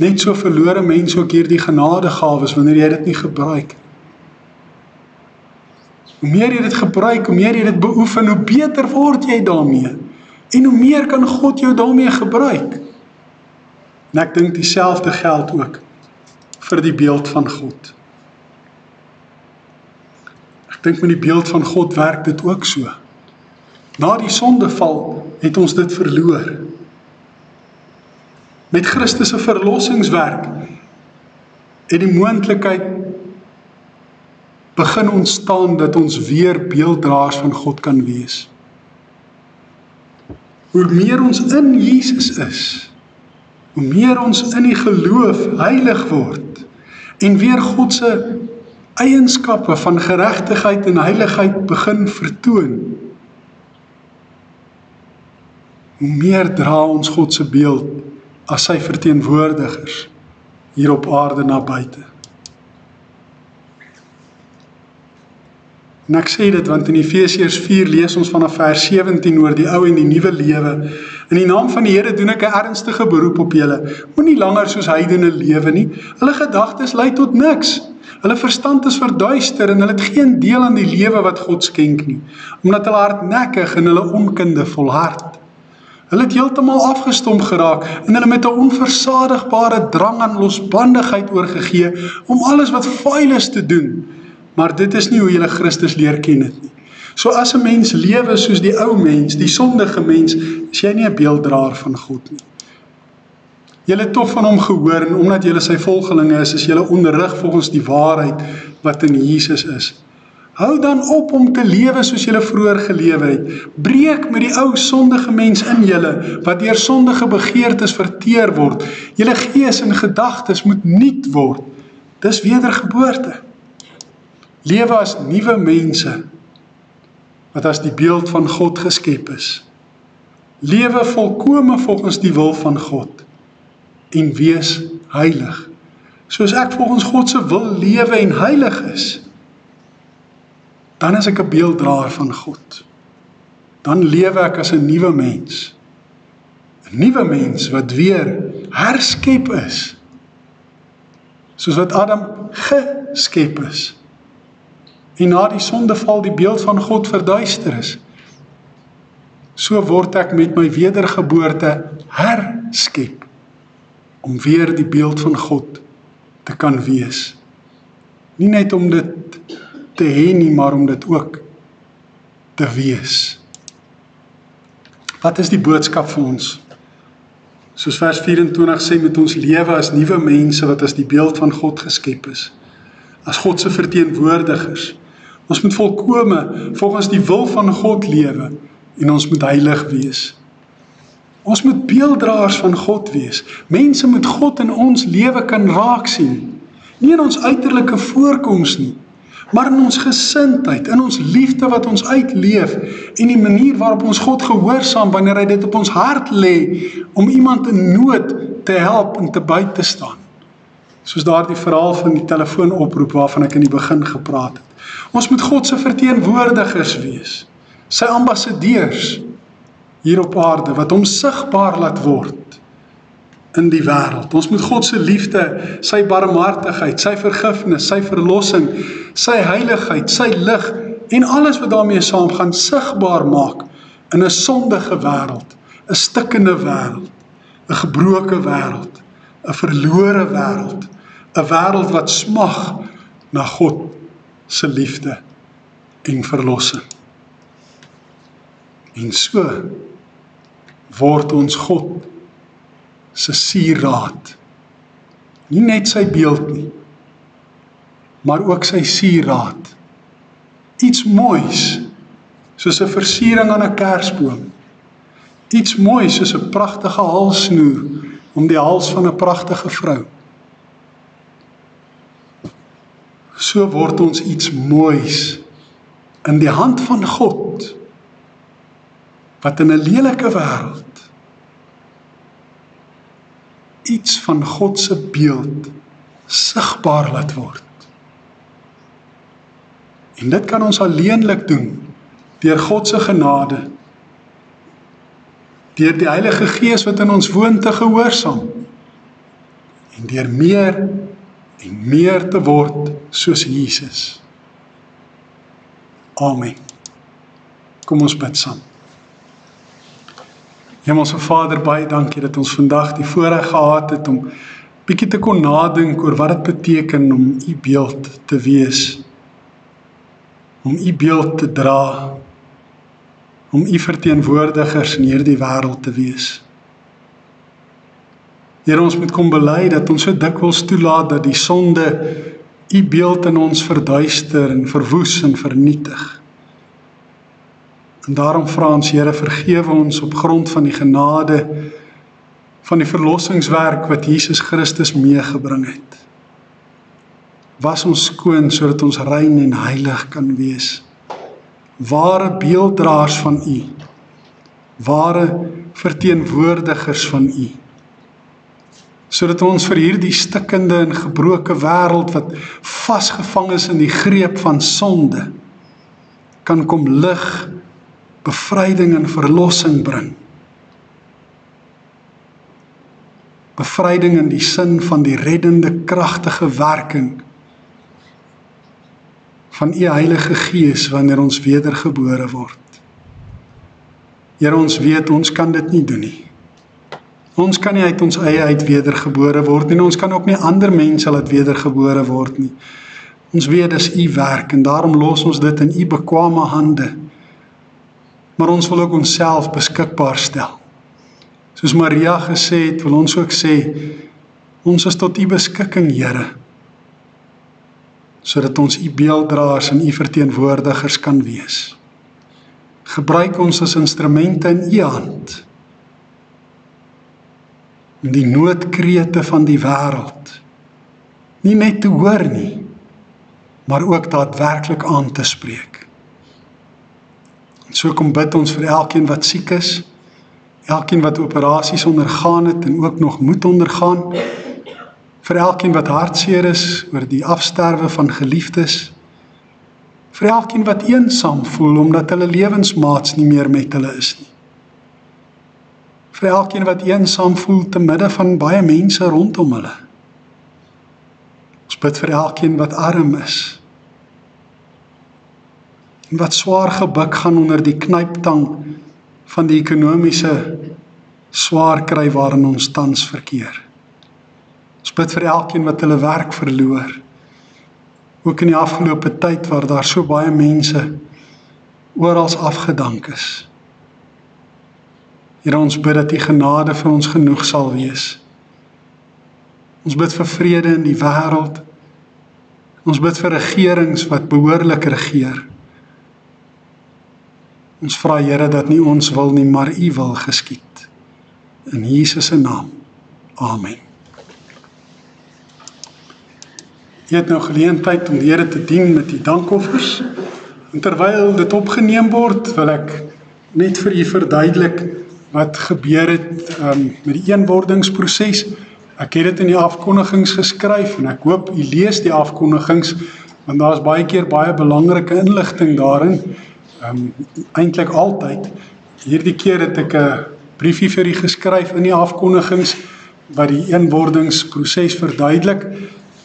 Net so verlore mense ook hier die genadegawes wanneer jy dit nie gebruik. Hoe meer jy dit gebruik, hoe meer jy dit beoefen, hoe beter word jy daarmee. En hoe meer kan God jou daarmee gebruik. En ek dink dieselfde geld ook vir die beeld van God. Ek dink met die beeld van God werk dit ook so. Na die sondeval het ons dit verloor. Met Christus se verlossingswerk het die moontlikheid begin ontstaan dat ons weer beelddraers van God kan wees. Hoe meer ons in Jesus is, hoe meer ons in die geloof heilig word en weer God se eienskappe van geregtigheid en heiligheid begin vertoon, hoe meer dra ons God se beeld as sy verteenwoordigers hier op aarde na buite. En ek sê dit want in Efesiërs 4 lees ons vanaf vers 17 oor die ou en die nuwe lewe. In die naam van die Here doen ek 'n ernstige beroep op julle. Moenie langer soos heidene lewe nie. Hulle gedagtes lei tot niks. Hulle verstand is verduister en hulle het geen deel aan die lewe wat God skenk nie, omdat hulle hardnekkig en hulle onkunde volhard. Hulle het heeltemal afgestomp geraak en hulle met 'n onversadigbare drang aan losbandigheid oorgegee om alles wat vuil is te doen. Maar dit is nie hoe julle Christus leer ken het nie. So as 'n mens lewe soos die ou mens, die sondige mens, is jy nie 'n beelddraer van God nie. Julle het toch van hom gehoor en omdat julle sy volgelinge is julle onderrig volgens die waarheid wat in Jesus is. Hou dan op om te lewe soos julle vroeër gelewe het. Breek met die ou sondige mens in julle, wat deur sondige begeertes verteer word. Julle gees en gedagtes moet nuut word. Dis wedergeboorte. Lewe as nuwe mense, wat as die beeld van God geskep is. Lewe volkome volgens die wil van God, en wees heilig. Soos ek volgens God se wil lewe en heilig is, dan is ek 'n beelddraer van God. Dan lewe ek as 'n nuwe mens. 'n Nuwe mens wat weer herskep is, soos wat Adam geskep is. En na die sondeval die beeld van God verduister is. So word ek met my wedergeboorte herskep, om weer die beeld van God te kan wees. Nie net om dit te hê nie, maar om dit ook te wees. Wat is die boodskap vir ons? Soos vers 24 sê, met ons lewe as nuwe mense wat as die beeld van God geskep is. As God se verteenwoordigers. Ons moet volkome volgens die wil van God lewe en ons moet heilig wees. Ons moet beelddraers van God wees. Mense moet God in ons lewe kan raak sien. Nie in ons uiterlike voorkoms nie, maar in ons gesindheid, in ons liefde wat ons uitleef en die manier waarop ons God gehoorsaam wanneer hy dit op ons hart lê om iemand in nood te help en te by te staan. Soos daardie verhaal van die telefoonoproep waarvan ek in die begin gepraat het. Ons moet God se verteenwoordigers wees, sy ambassadeurs hier op aarde, wat hom sigbaar laat word in die wêreld. Ons moet God se liefde, sy barmhartigheid, sy vergifnis, sy verlossing, sy heiligheid, sy lig en alles wat daarmee saamgaan sigbaar maak in 'n sondige wêreld, 'n stikkende wêreld, 'n gebroke wêreld, 'n verlore wêreld, 'n wêreld wat smag na God se liefde en verlossing. En so word ons God se sieraad, nie net sy beeld nie, maar ook sy sieraad. Iets moois, soos 'n versiering aan 'n kersboom. Iets moois soos 'n pragtige halssnoer om die hals van 'n pragtige vrou. So word ons iets moois in die hand van God, wat in 'n lelike wêreld iets van God se beeld sigbaar laat word. En dit kan ons alleenlik doen deur God se genade, deur die Heilige Gees wat in ons woon te gehoorsaam en deur meer en meer te word soos Jesus. Amen. Kom ons bid saam. Hemelse Vader, baie dankie dat ons vandag die voorreg gehad het om bietjie te kon nadink oor wat dit beteken om u beeld te wees, om u beeld te dra, om u verteenwoordigers in hierdie wêreld te wees. Here, ons moet kom bely dat ons so dikwels toelaat dat die sonde u beeld in ons verduister en verwoes en vernietig. En daarom vra ons, Here, vergewe ons op grond van die genade van die verlossingswerk wat Jesus Christus meegebring het. Was ons skoon sodat ons rein en heilig kan wees. Ware beelddraers van u, ware verteenwoordigers van u, sodat ons vir hierdie stikkende en gebroke wêreld wat vasgevang is in die greep van sonde, kan kom lig, bevryding en verlossing bring. Bevryding in die sin van die reddende, kragtige werking van u Heilige Gees wanneer ons wedergebore word. Here, ons weet, ons kan dit nie doen nie. Ons kan nie uit ons eie uit wedergebore word nie, en ons kan ook nie ander mense laat wedergebore word nie. Ons weet, dis u werk, en daarom los ons dit in u bekwame hande. Maar ons wil ook onsself beskikbaar stel. Soos Maria gesê het, wil ons ook sê, ons is tot u beskikking, Here, sodat ons u beelddraers en u verteenwoordigers kan wees. Gebruik ons as instrumente in u hand, om die noodkrete van die wêreld nie net te hoor nie, maar ook daadwerklik aan te spreek. En so kom bid ons vir elkeen wat siek is, elkeen wat operasies ondergaan het en ook nog moet ondergaan, vir elkeen wat hartseer is oor die afsterwe van geliefdes, vir elkeen wat eensaam voel omdat hulle lewensmaats nie meer met hulle is nie, vir elkeen wat eensaam voel te midde van baie mense rondom hulle. Ons bid vir elkeen wat arm is, en wat swaar gebuk gaan onder die knyptang van die ekonomiese swaar kry waarin ons tans verkeer. Ons bid vir elkeen wat hulle werk verloor, ook in die afgelope tyd waar daar so baie mense oral afgedank is. Here, ons bid dat die genade vir ons genoeg sal wees. Ons bid vir vrede in die wêreld. Ons bid vir regerings wat behoorlik regeer. Ons vra, Here, dat nie ons wil nie, maar U wil geskied. In Jesus se naam. Amen. Jy het nou geleentheid om die Here te dien met die dankoffers. En terwyl dit opgeneem word, wil ek net vir u verduidelik wat gebeur het met die eenwordingsproses. Ek het dit in die afkondigings geskryf en ek hoop u lees die afkondigings, want daar is baie keer baie belangrike inligting daarin. Eintlik altyd. Hierdie keer het ek 'n briefie vir u geskryf in die afkondigings wat die eenwordingsproses verduidelik,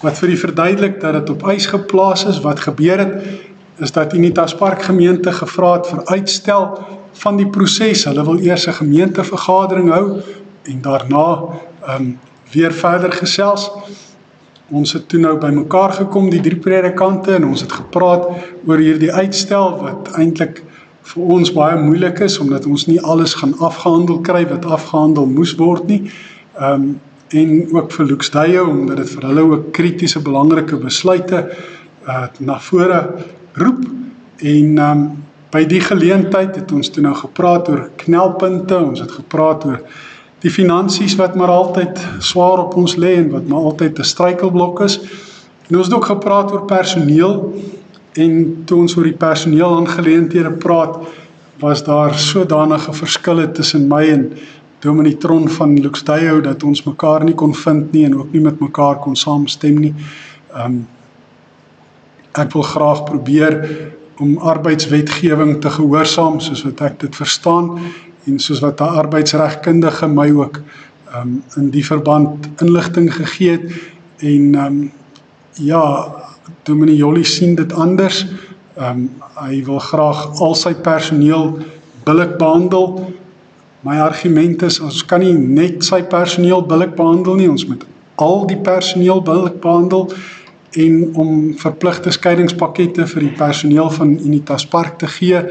wat vir u verduidelik dat dit op ys geplaas is. Wat gebeur het, is dat Unitas Park gemeente gevra het vir uitstel van die proses. Hulle wil eers 'n gemeentevergadering hou en daarna weer verder gesels. Ons het toe nou by mekaar gekom, die 3 predikante, en ons het gepraat oor hierdie uitstel, wat eintlik vir ons baie moeilik is, omdat ons nie alles gaan afgehandel kry wat afgehandel moes word nie. En ook vir Luxdeyo, omdat dit vir hulle ook kritiese belangrike besluite na vore roep. En by die geleentheid het ons toe nou gepraat oor knelpunte, ons het gepraat oor die finansies wat maar altyd swaar op ons lê en wat maar altyd 'n struikelblok is. En ons het ook gepraat oor personeel, en toe ons oor die personeel aangeleenthede praat, was daar sodanige verskille tussen my en Dominee Tron van Luxdeyo, dat ons mekaar nie kon vind nie en ook nie met mekaar kon saamstem nie. Ek wil graag probeer om arbeidswetgewing te gehoorsaam, soos wat ek dit verstaan, en soos wat die arbeidsregkundige my ook in die verband inligting gegee het. En Dominee Jolly sien dit anders. Hy wil graag al sy personeel billik behandel. My argument is, ons kan nie net sy personeel billik behandel nie, ons moet al die personeel billik behandel, en om verpligte skeidingspakkette vir die personeel van Unitas Park te gee,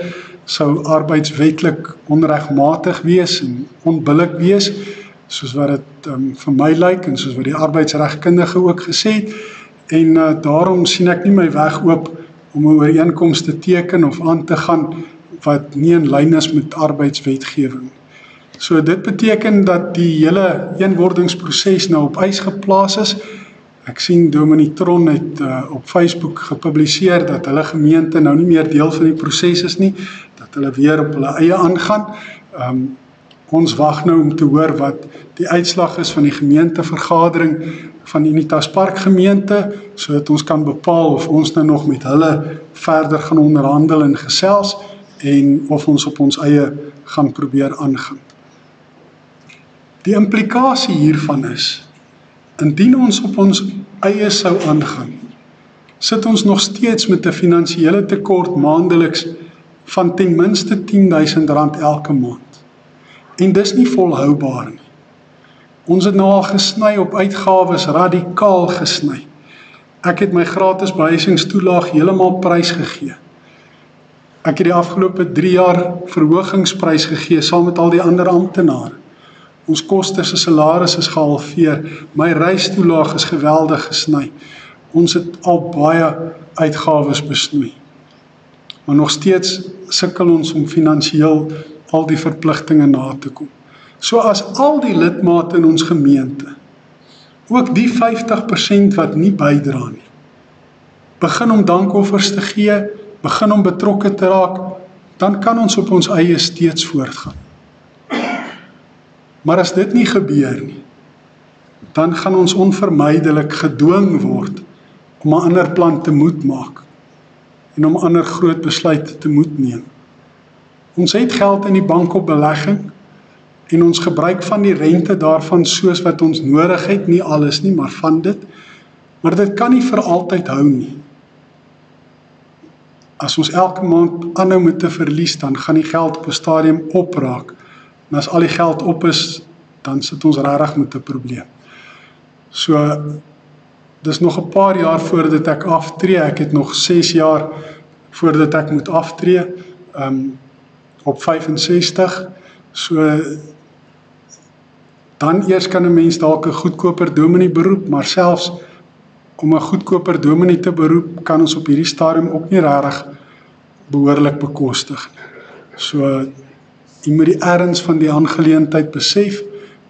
sou arbeidswetlik onregmatig wees en onbillik wees, soos wat dit vir my lyk, en soos wat die arbeidsregkundige ook gesê het, en daarom sien ek nie my weg oop om 'n ooreenkoms te teken of aan te gaan wat nie in lyn is met arbeidswetgewing. So dit beteken dat die hele eenwordingsproses nou op ys geplaas is. Ek sien Dominee Tron het op Facebook gepubliseer dat hulle gemeente nou nie meer deel van die proses is nie, dat hulle weer op hulle eie aangaan. Ons wag nou om te hoor wat die uitslag is van die gemeentevergadering van die Unitas Park gemeente, sodat ons kan bepaal of ons nou nog met hulle verder gaan onderhandel en gesels, en of ons op ons eie gaan probeer aangaan. Die implikasie hiervan is, indien ons op ons eie sou aangaan, sit ons nog steeds met 'n finansiële tekort maandeliks van ten minste R10.000 elke maand. En dis nie volhoubaar nie. Ons het nou al gesny op uitgawes, radikaal gesny. Ek het my gratis behuisingstoelaag heeltemal prys gegee. Ek het die afgelope 3 jaar verhogingsprys gegee saam met al die ander amptenare. Ons koste se salaris is gehalveer, my reistoelaag is geweldig gesny. Ons het al baie uitgawes besnoei. Maar nog steeds sukkel ons om finansiëel al die verpligtinge na te kom. So as al die lidmate in ons gemeente ook die 50% wat nie bydra nie. Begin om dankoffers te gee, begin om betrokke te raak, dan kan ons op ons eie steeds voortgaan. Maar as dit nie gebeur nie, dan gaan ons onvermydelik gedwing word om 'n ander plan te moet maak en om ander groot besluite te moet neem. Ons het geld in die bank op belegging en ons gebruik van die rente daarvan soos wat ons nodig het, nie alles nie, maar van dit. Maar dit kan nie vir altyd hou nie. As ons elke maand aanhou met te verlies, dan gaan die geld op 'n stadium opraak. En as al die geld op is, dan sit ons regtig met 'n probleem. So, dis nog 'n paar jaar voordat ek aftree. Ek het nog 6 jaar voordat ek moet aftree, op 65. So, dan eers kan 'n mens dalk 'n goedkoper dominee beroep, maar selfs om 'n goedkoper dominee te beroep, kan ons op hierdie stadium ook nie regtig behoorlik bekostig nie. So, jy moet die erns van die aangeleentheid besef,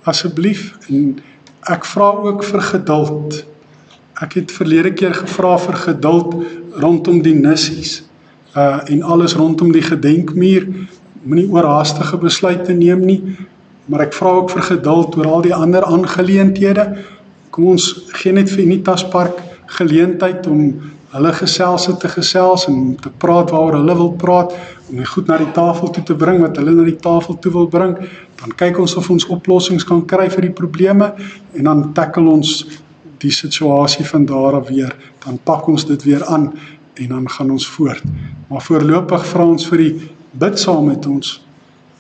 asseblief, en ek vra ook vir geduld. Ek het verlede keer gevra vir geduld rondom die nissies, en alles rondom die gedenkmuur. Moenie oorhaastige besluite neem nie, maar ek vra ook vir geduld oor al die ander aangeleenthede. Kom ons gee net vir Unitas Park geleentheid om hulle geselse te gesels en om te praat waaroor hulle wil praat, om die goed na die tafel toe te bring wat hulle na die tafel toe wil bring. Dan kyk ons of ons oplossings kan kry vir die probleme en dan tackle ons die situasie van daar af weer. Dan pak ons dit weer aan en dan gaan ons voort. Maar voorlopig vra ons vir die bid saam met ons.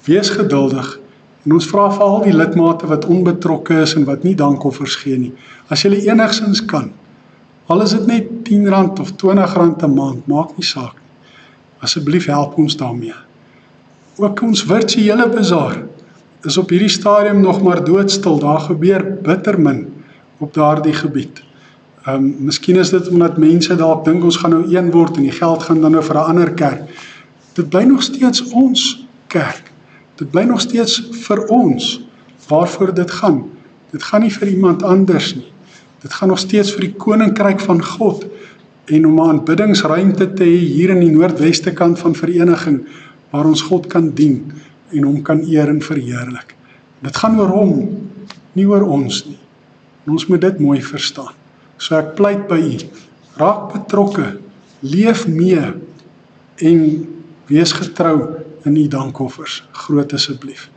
Wees geduldig. En ons vra vir al die lidmate wat onbetrokke is en wat nie dankoffers gee nie. As julle enigstens kan, al is dit net R10 of R20 'n maand, maak nie saak nie. Asseblief help ons daarmee. Ook ons virtuele bazaar is op hierdie stadium nog maar doodstil. Daar gebeur bitter min op daardie gebied. Miskien is dit omdat mense dalk dink ons gaan nou een word en die geld gaan dan nou vir 'n ander kerk. Dit bly nog steeds ons kerk. Dit bly nog steeds vir ons waarvoor dit gaan. Dit gaan nie vir iemand anders nie. Dit gaan nog steeds vir die koninkryk van God en om 'n aanbiddingsruimte te hê hier in die noordweste kant van vereniging waar ons God kan dien en hom kan eer en verheerlik. Dit gaan oor hom, nie oor ons nie. En ons moet dit mooi verstaan. So ek pleit by u, raak betrokke, leef mee en wees getrou in u dankoffers. Groot asseblief.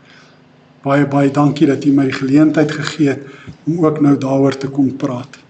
Baie dankie dat u my die geleentheid gegee het om ook nou daaroor te kom praat.